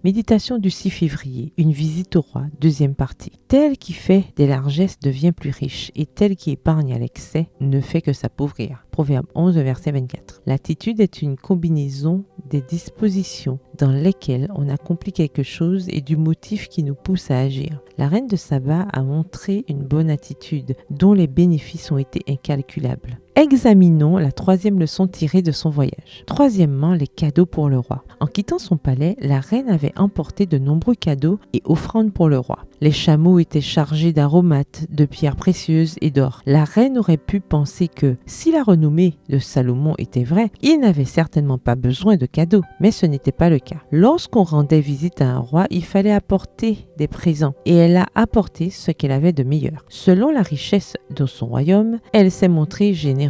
Méditation du 6 février, une visite au roi, deuxième partie. Tel qui fait des largesses devient plus riche, et tel qui épargne à l'excès ne fait que s'appauvrir. Proverbe 11, verset 24. L'attitude est une combinaison des dispositions dans lesquelles on accomplit quelque chose et du motif qui nous pousse à agir. La reine de Saba a montré une bonne attitude dont les bénéfices ont été incalculables. Examinons la troisième leçon tirée de son voyage. Troisièmement, les cadeaux pour le roi. En quittant son palais, la reine avait emporté de nombreux cadeaux et offrandes pour le roi. Les chameaux étaient chargés d'aromates, de pierres précieuses et d'or. La reine aurait pu penser que, si la renommée de Salomon était vraie, il n'avait certainement pas besoin de cadeaux. Mais ce n'était pas le cas. Lorsqu'on rendait visite à un roi, il fallait apporter des présents. Et elle a apporté ce qu'elle avait de meilleur. Selon la richesse de son royaume, elle s'est montrée généreuse.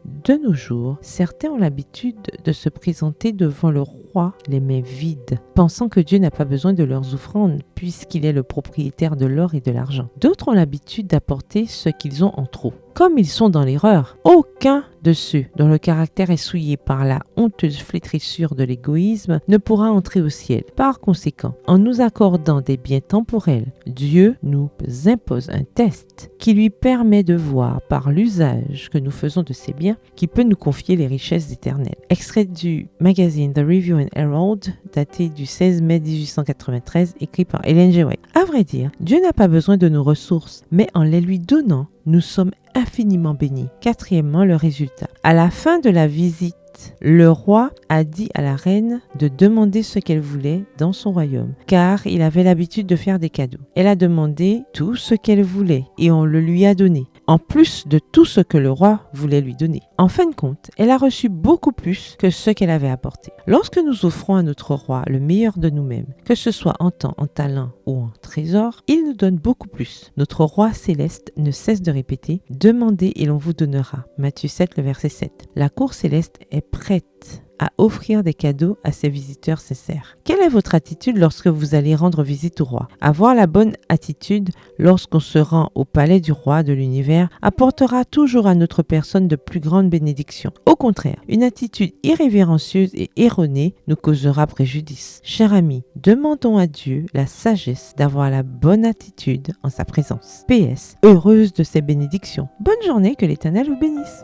De nos jours, certains ont l'habitude de se présenter devant le roi les mains vides, pensant que Dieu n'a pas besoin de leurs offrandes puisqu'il est le propriétaire de l'or et de l'argent. D'autres ont l'habitude d'apporter ce qu'ils ont en trop. Comme ils sont dans l'erreur, aucun de ceux dont le caractère est souillé par la honteuse flétrissure de l'égoïsme ne pourra entrer au ciel. Par conséquent, en nous accordant des biens temporels, Dieu nous impose un test qui lui permet de voir par l'usage que nous faisons de ces biens qu'il peut nous confier les richesses éternelles. Extrait du magazine The Review and Herald, daté du 16 mai 1893, écrit par Ellen G. White. À vrai dire, Dieu n'a pas besoin de nos ressources, mais en les lui donnant, nous sommes infiniment bénis. Quatrièmement, le résultat. À la fin de la visite, le roi a dit à la reine de demander ce qu'elle voulait dans son royaume, car il avait l'habitude de faire des cadeaux. Elle a demandé tout ce qu'elle voulait et on le lui a donné, en plus de tout ce que le roi voulait lui donner. En fin de compte, elle a reçu beaucoup plus que ce qu'elle avait apporté. Lorsque nous offrons à notre roi le meilleur de nous-mêmes, que ce soit en temps, en talent ou en trésor, il nous donne beaucoup plus. Notre roi céleste ne cesse de répéter « Demandez et l'on vous donnera ». Matthieu 7, le verset 7. La cour céleste est prête à offrir des cadeaux à ses visiteurs sincères. Quelle est votre attitude lorsque vous allez rendre visite au roi? Avoir la bonne attitude lorsqu'on se rend au palais du roi de l'univers apportera toujours à notre personne de plus grandes bénédictions. Au contraire, une attitude irrévérencieuse et erronée nous causera préjudice. Chers amis, demandons à Dieu la sagesse d'avoir la bonne attitude en sa présence. PS, heureuse de ces bénédictions. Bonne journée, que l'Éternel vous bénisse.